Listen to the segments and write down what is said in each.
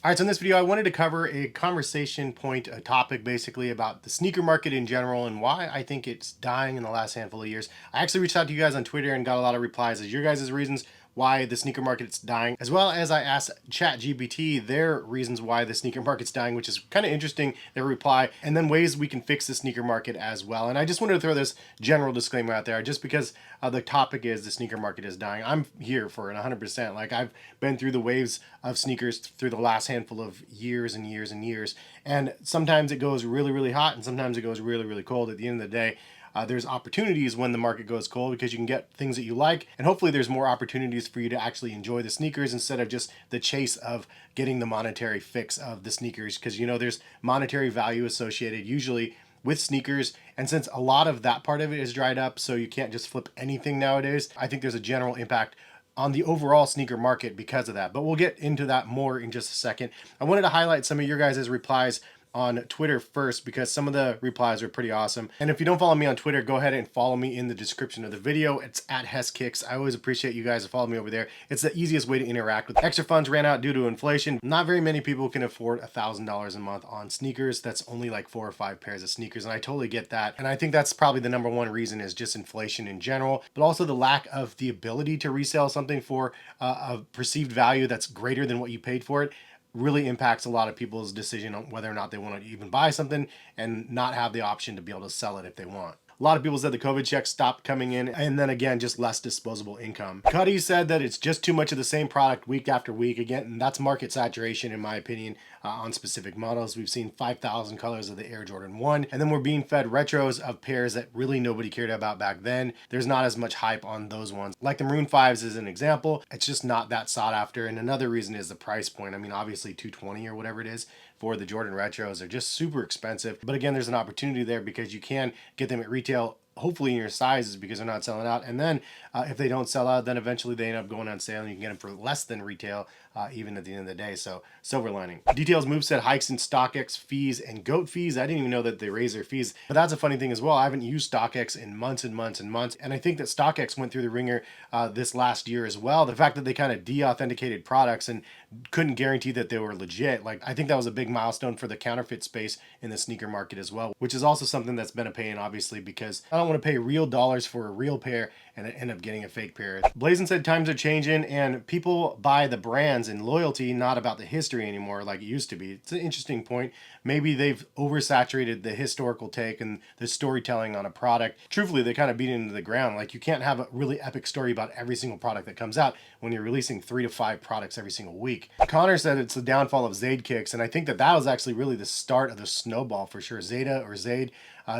All right, so in this video, I wanted to cover a conversation point, a topic basically about the sneaker market in general and why I think it's dying in the last handful of years. I actually reached out to you guys on Twitter and got a lot of replies as your guys' reasons why the sneaker market's dying, as well as I asked ChatGPT their reasons why the sneaker market's dying, which is kind of interesting, their reply, and then ways we can fix the sneaker market as well. And I just wanted to throw this general disclaimer out there just because the topic is the sneaker market is dying. I'm here for it 100%. Like, I've been through the waves of sneakers through the last handful of years and years and years. And sometimes it goes really, really hot and sometimes it goes really, really cold. At the end of the day, there's opportunities when the market goes cold because you can get things that you like, and hopefully there's more opportunities for you to actually enjoy the sneakers instead of just the chase of getting the monetary fix of the sneakers, because there's monetary value associated usually with sneakers, and since a lot of that part of it is dried up, so you can't just flip anything nowadays, I think there's a general impact on the overall sneaker market because of that. But we'll get into that more in just a second. I wanted to highlight some of your guys' replies on Twitter first because some of the replies are pretty awesome. And if you don't follow me on Twitter, go ahead and follow me in the description of the video. It's at heskicks. I always appreciate you guys to follow me over there. It's the easiest way to interact with. Extra funds ran out due to inflation. Not very many people can afford $1,000 a month on sneakers. That's only like 4 or 5 pairs of sneakers, and I totally get that. And I think that's probably the number one reason is just inflation in general, but also the lack of the ability to resell something for a perceived value that's greater than what you paid for it really impacts a lot of people's decision on whether or not they want to even buy something and not have the option to be able to sell it if they want. A lot of people said the COVID checks stopped coming in, and then again, just less disposable income. Cuddy said that it's just too much of the same product week after week again, and that's market saturation in my opinion on specific models. We've seen 5,000 colors of the Air Jordan 1, and then we're being fed retros of pairs that really nobody cared about back then. There's not as much hype on those ones. Like the Maroon 5s is an example. It's just not that sought after, and another reason is the price point. I mean, obviously $220 or whatever it is for the Jordan retros are just super expensive. But again, there's an opportunity there because you can get them at retail, hopefully in your sizes, because they're not selling out. And then if they don't sell out, then eventually they end up going on sale and you can get them for less than retail, even at the end of the day. So silver lining. Details Move said hikes in StockX fees and GOAT fees. I didn't even know that they raised their fees, but that's a funny thing as well. I haven't used StockX in months and months and months, and I think that StockX went through the ringer this last year as well. The fact that they kind of de-authenticated products and couldn't guarantee that they were legit, like, I think that was a big milestone for the counterfeit space in the sneaker market as well, which is also something that's been a pain, obviously, because I don't want to pay real dollars for a real pair and end up getting a fake pair. Blazin said times are changing and people buy the brands and loyalty, not about the history anymore like it used to be. It's an interesting point. Maybe they've oversaturated the historical take and the storytelling on a product. Truthfully, they kind of beat it into the ground. Like, you can't have a really epic story about every single product that comes out when you're releasing 3 to 5 products every single week. Connor said it's the downfall of Kicks, and I think that that was actually really the start of the snowball for sure. Zeta or Zaid,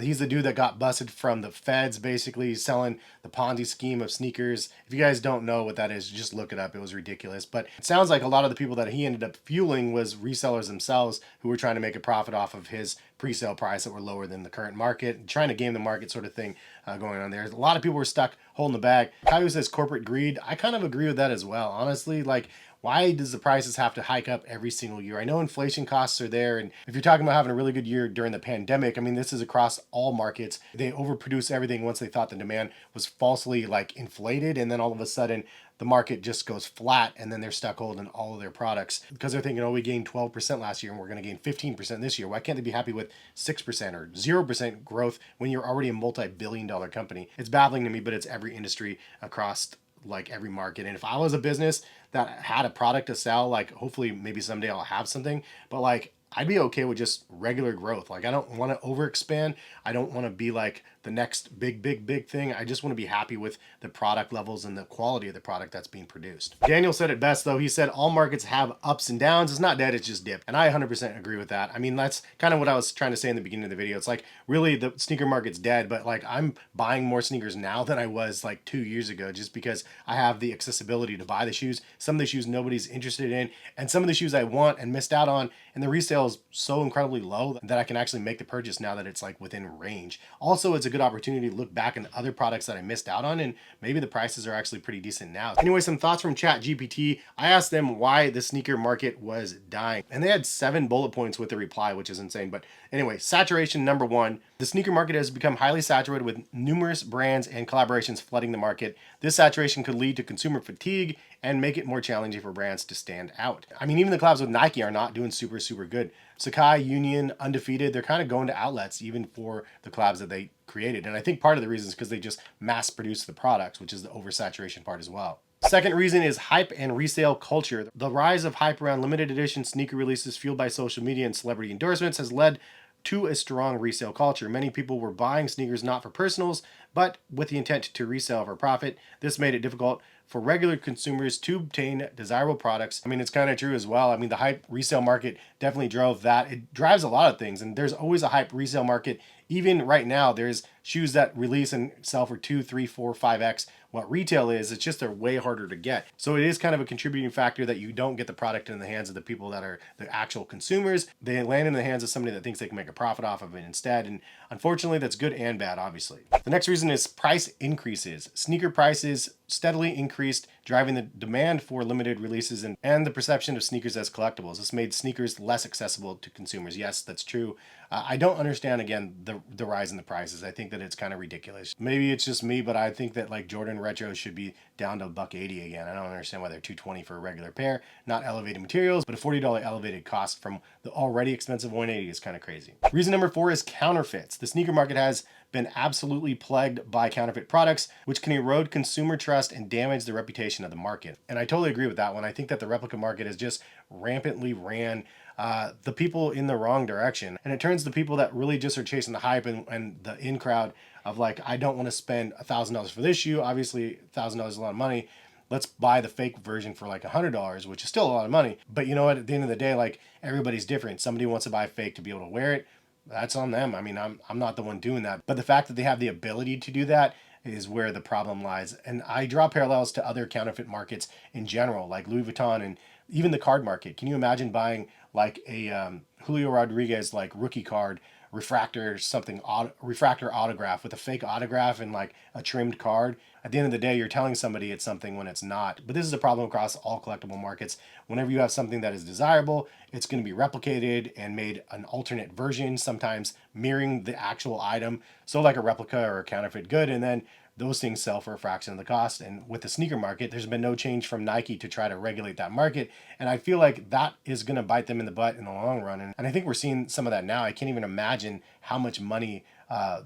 he's the dude that got busted from the feds, basically selling the Ponzi scheme of sneakers. If you guys don't know what that is, just look it up. It was ridiculous. But it sounds like a lot of the people that he ended up fueling was resellers themselves who were trying to make a profit off of his pre-sale price that were lower than the current market, trying to game the market sort of thing going on there. A lot of people were stuck holding the bag. Caillou says corporate greed. I kind of agree with that as well. Honestly, like, why does the prices have to hike up every single year? I know inflation costs are there, and if you're talking about having a really good year during the pandemic, I mean, this is across all markets. They overproduce everything once they thought the demand was falsely like inflated, and then all of a sudden the market just goes flat, and then they're stuck holding all of their products because they're thinking, oh, we gained 12% last year and we're going to gain 15% this year. Why can't they be happy with 6% or 0% growth when you're already a multi-billion-dollar company? It's baffling to me, but it's every industry across like every market. And if I was a business that had a product to sell, like, hopefully maybe someday I'll have something, but like, I'd be okay with just regular growth. Like, I don't want to overexpand. I don't want to be like the next big thing. I just want to be happy with the product levels and the quality of the product that's being produced. Daniel said it best though. He said all markets have ups and downs. It's not dead, it's just dipped. And I 100% agree with that. I mean, that's kind of what I was trying to say in the beginning of the video. It's like, really, the sneaker market's dead, but like, I'm buying more sneakers now than I was like 2 years ago, just because I have the accessibility to buy the shoes. Some of the shoes nobody's interested in, and some of the shoes I want and missed out on, and the resale is so incredibly low that I can actually make the purchase now that it's like within range. Also, it's a good opportunity to look back at other products that I missed out on, and maybe the prices are actually pretty decent now. Anyway, some thoughts from ChatGPT. I asked them why the sneaker market was dying, and they had 7 bullet points with the reply, which is insane. But anyway, saturation number 1. The sneaker market has become highly saturated with numerous brands and collaborations flooding the market. This saturation could lead to consumer fatigue and make it more challenging for brands to stand out. I mean, even the collabs with Nike are not doing super good. Sakai, Union, Undefeated, they're kind of going to outlets even for the collabs that they created. And I think part of the reason is because they just mass produce the products, which is the oversaturation part as well. Second reason is hype and resale culture. The rise of hype around limited edition sneaker releases fueled by social media and celebrity endorsements has led to a strong resale culture. Many people were buying sneakers not for personals, but with the intent to resell for profit. This made it difficult for regular consumers to obtain desirable products. I mean, it's kind of true as well. I mean, the hype resale market definitely drove that. It drives a lot of things, and there's always a hype resale market. Even right now, there's shoes that release and sell for 2, 3, 4, 5x what retail is. It's just they're way harder to get. So it is kind of a contributing factor that you don't get the product in the hands of the people that are the actual consumers. They land in the hands of somebody that thinks they can make a profit off of it instead. And unfortunately, that's good and bad, obviously. The next reason is price increases. Sneaker prices steadily increased, driving the demand for limited releases and the perception of sneakers as collectibles. This made sneakers less accessible to consumers. Yes, that's true. I don't understand, again, the rise in the prices. I think that it's kind of ridiculous. Maybe it's just me, but I think that like Jordan retros should be down to $180 again. I don't understand why they're $220 for a regular pair. Not elevated materials, but a $40 elevated cost from the already expensive $180 is kind of crazy. Reason number 4 is counterfeits. The sneaker market has been absolutely plagued by counterfeit products, which can erode consumer trust and damage the reputation of the market. And I totally agree with that one. I think that the replica market has just rampantly ran the people in the wrong direction. And it turns the people that really just are chasing the hype and the in crowd of like, I don't want to spend $1,000 for this shoe. Obviously, $1,000 is a lot of money. Let's buy the fake version for like $100, which is still a lot of money. But you know what? At the end of the day, like everybody's different. Somebody wants to buy fake to be able to wear it. That's on them. I mean, I'm not the one doing that. But the fact that they have the ability to do that is where the problem lies. And I draw parallels to other counterfeit markets in general, like Louis Vuitton and even the card market. Can you imagine buying like a Julio Rodriguez like rookie card, refractor autograph with a fake autograph and like a trimmed card? At the end of the day, you're telling somebody it's something when it's not. But this is a problem across all collectible markets. Whenever you have something that is desirable, it's going to be replicated and made an alternate version, sometimes mirroring the actual item. So like a replica or a counterfeit good, and then those things sell for a fraction of the cost. And with the sneaker market, there's been no change from Nike to try to regulate that market. And I feel like that is going to bite them in the butt in the long run. And I think we're seeing some of that now. I can't even imagine how much money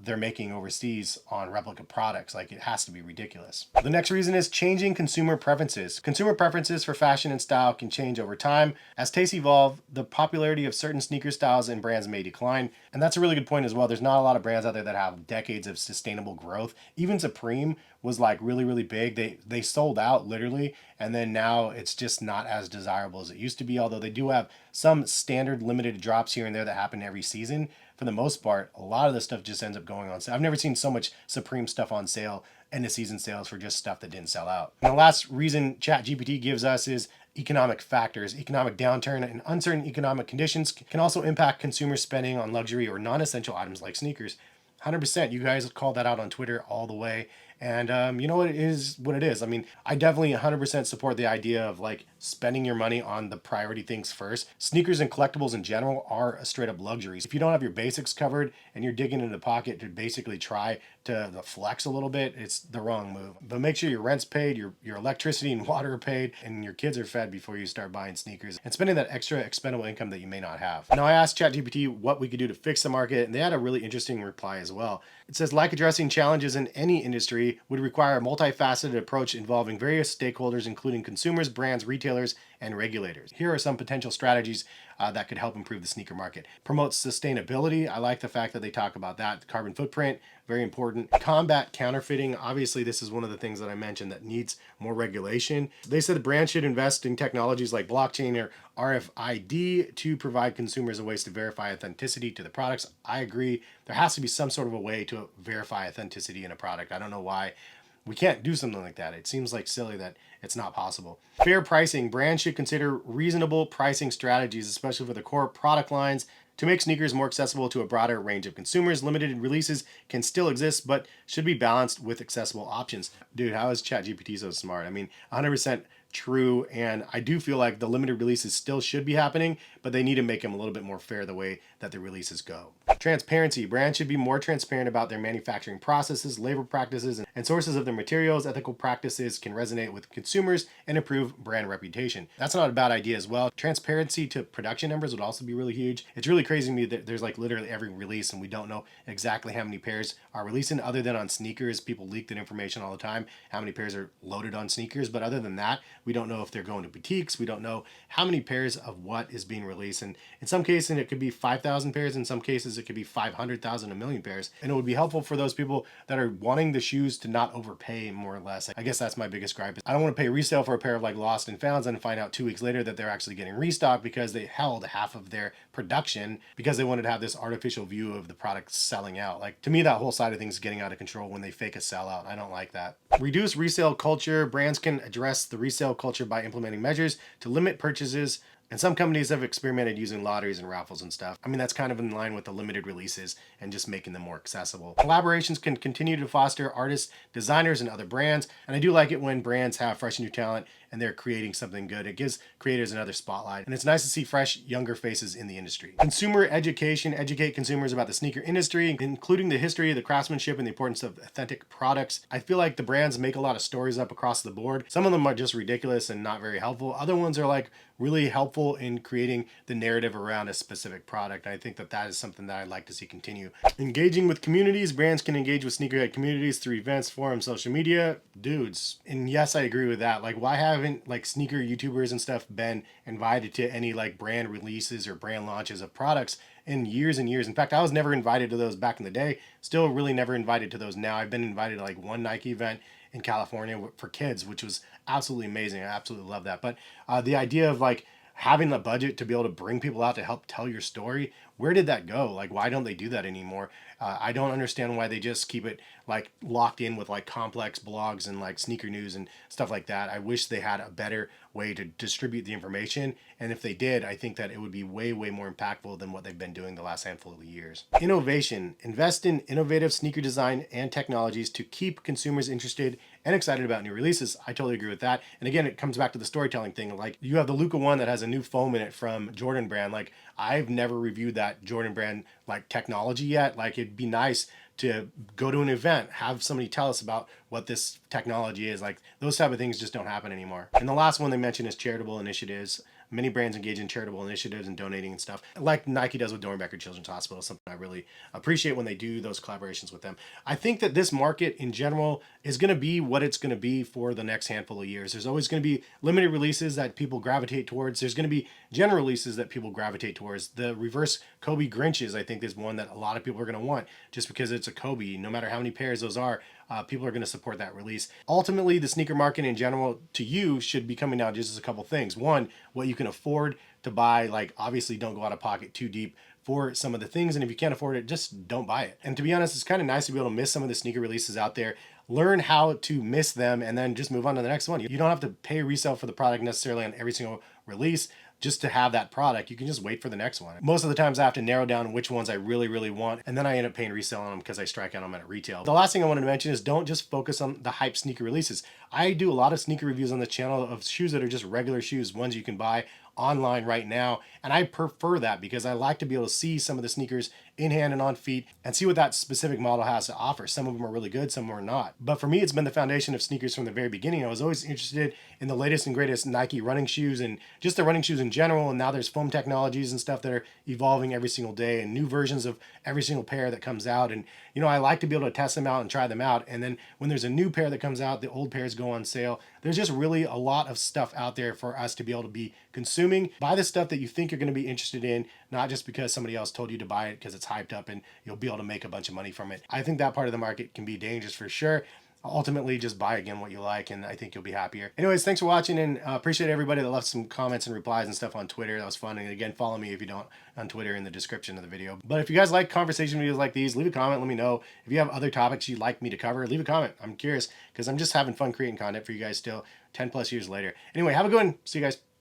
they're making overseas on replica products. Like, it has to be ridiculous. The next reason is changing consumer preferences. Consumer preferences for fashion and style can change over time. As tastes evolve, the popularity of certain sneaker styles and brands may decline. And that's a really good point as well. There's not a lot of brands out there that have decades of sustainable growth. Even Supreme was like really big. They sold out literally, and then now it's just not as desirable as it used to be, although they do have some standard limited drops here and there that happen every season. For the most part, a lot of the stuff just ends up going on sale. I've never seen so much Supreme stuff on sale, end of season sales for just stuff that didn't sell out. And the last reason ChatGPT gives us is economic factors. Economic downturn and uncertain economic conditions can also impact consumer spending on luxury or non-essential items like sneakers. 100%. You guys called that out on Twitter all the way. And you know what, it is what it is. I mean, I definitely 100% support the idea of like spending your money on the priority things first. Sneakers and collectibles in general are a straight up luxuries. If you don't have your basics covered and you're digging into the pocket to basically try to flex a little bit, it's the wrong move. But make sure your rent's paid, your electricity and water are paid, and your kids are fed before you start buying sneakers and spending that extra expendable income that you may not have. Now, I asked ChatGPT what we could do to fix the market, and they had a really interesting reply as well. It says, like addressing challenges in any industry would require a multifaceted approach involving various stakeholders, including consumers, brands, retailers, and regulators. Here are some potential strategies that could help improve the sneaker market. Promote sustainability. I like the fact that they talk about that. Carbon footprint, very important. Combat counterfeiting. Obviously, this is one of the things that I mentioned that needs more regulation. They said the brand should invest in technologies like blockchain or RFID to provide consumers a ways to verify authenticity to the products. I agree. There has to be some sort of a way to verify authenticity in a product. I don't know why we can't do something like that. It seems like silly that it's not possible. Fair pricing. Brands should consider reasonable pricing strategies, especially for the core product lines, to make sneakers more accessible to a broader range of consumers. Limited releases can still exist, but should be balanced with accessible options. Dude, how is ChatGPT so smart? I mean, 100% true, and I do feel like the limited releases still should be happening, but they need to make them a little bit more fair the way that the releases go. Transparency. Brands should be more transparent about their manufacturing processes, labor practices, and sources of their materials. Ethical practices can resonate with consumers and improve brand reputation. That's not a bad idea as well. Transparency to production numbers would also be really huge. It's really crazy to me that there's like literally every release and we don't know exactly how many pairs are releasing, other than on sneakers. People leak that information all the time, how many pairs are loaded on sneakers, but other than that, we don't know if they're going to boutiques. We don't know how many pairs of what is being released. And in some cases, it could be 5,000 pairs. In some cases, it could be 500,000, a million pairs. And it would be helpful for those people that are wanting the shoes to not overpay, more or less. I guess that's my biggest gripe. I don't want to pay resale for a pair of like Lost and Founds and find out 2 weeks later that they're actually getting restocked because they held half of their production because they wanted to have this artificial view of the product selling out. Like, to me, that whole side of things is getting out of control when they fake a sellout. I don't like that. Reduce resale culture. Brands can address the resale culture by implementing measures to limit purchases. And some companies have experimented using lotteries and raffles and stuff. I mean, that's kind of in line with the limited releases and just making them more accessible. Collaborations can continue to foster artists, designers, and other brands. And I do like it when brands have fresh new talent and they're creating something good. It gives creators another spotlight. And it's nice to see fresh, younger faces in the industry. Consumer education. Educate consumers about the sneaker industry, including the history, the craftsmanship, and the importance of authentic products. I feel like the brands make a lot of stories up across the board. Some of them are just ridiculous and not very helpful. Other ones are like really helpful in creating the narrative around a specific product. I think that is something that I'd like to see continue. Engaging with communities. Brands can engage with sneakerhead communities through events, forums, social media. Dudes. And yes, I agree with that. Like, why haven't like sneaker YouTubers and stuff been invited to any like brand releases or brand launches of products in years and years? In fact, I was never invited to those back in the day. Still really never invited to those now. I've been invited to like one Nike event in California for kids, which was absolutely amazing. I absolutely love that. But the idea of like having the budget to be able to bring people out to help tell your story, where did that go? Like, why don't they do that anymore? I don't understand why they just keep it like locked in with like complex blogs and like sneaker news and stuff like that. I wish they had a better way to distribute the information. And if they did, I think that it would be way, way more impactful than what they've been doing the last handful of years. Innovation. Invest in innovative sneaker design and technologies to keep consumers interested and excited about new releases. I totally agree with that. And again, it comes back to the storytelling thing. Like, you have the Luka one that has a new foam in it from Jordan brand. Like, I've never reviewed that Jordan brand like technology yet. Like, it'd be nice to go to an event, have somebody tell us about what this technology is. Like, those type of things just don't happen anymore. And the last one they mentioned is charitable initiatives. Many brands engage in charitable initiatives and donating and stuff, like Nike does with Dornbecker Children's Hospital. Something I really appreciate when they do those collaborations with them. I think that this market in general is going to be what it's going to be for the next handful of years. There's always going to be limited releases that people gravitate towards. There's going to be general releases that people gravitate towards. The reverse Kobe Grinches, I think, is one that a lot of people are going to want just because it's a Kobe. No matter how many pairs those are, people are going to support that release. Ultimately, the sneaker market in general to you should be coming down just as a couple things. One, what you can afford to buy. Like, obviously don't go out of pocket too deep for some of the things. And if you can't afford it, just don't buy it. And to be honest, it's kind of nice to be able to miss some of the sneaker releases out there, learn how to miss them, and then just move on to the next one. You don't have to pay resale for the product necessarily on every single release just to have that product. You can just wait for the next one. Most of the times I have to narrow down which ones I really, really want, and then I end up paying resale on them because I strike out on them at retail. The last thing I wanted to mention is don't just focus on the hype sneaker releases. I do a lot of sneaker reviews on the channel of shoes that are just regular shoes, ones you can buy online right now, and I prefer that because I like to be able to see some of the sneakers in hand and on feet and see what that specific model has to offer. Some of them are really good, some of them are not. But for me, it's been the foundation of sneakers from the very beginning. I was always interested in the latest and greatest Nike running shoes and just the running shoes in general, and now there's foam technologies and stuff that are evolving every single day and new versions of every single pair that comes out. And I like to be able to test them out and try them out, and then when there's a new pair that comes out, the old pairs go on sale. There's just really a lot of stuff out there for us to be able to be consuming. Buy the stuff that you think you're going to be interested in, not just because somebody else told you to buy it because it's hyped up and you'll be able to make a bunch of money from it. I think that part of the market can be dangerous for sure. Ultimately, just buy again what you like, and I think you'll be happier. Anyways, thanks for watching, and appreciate everybody that left some comments and replies and stuff on Twitter. That was fun. And again, follow me if you don't on Twitter in the description of the video. But if you guys like conversation videos like these, leave a comment. Let me know. If you have other topics you'd like me to cover, leave a comment. I'm curious because I'm just having fun creating content for you guys still 10 plus years later. Anyway, have a good one. See you guys.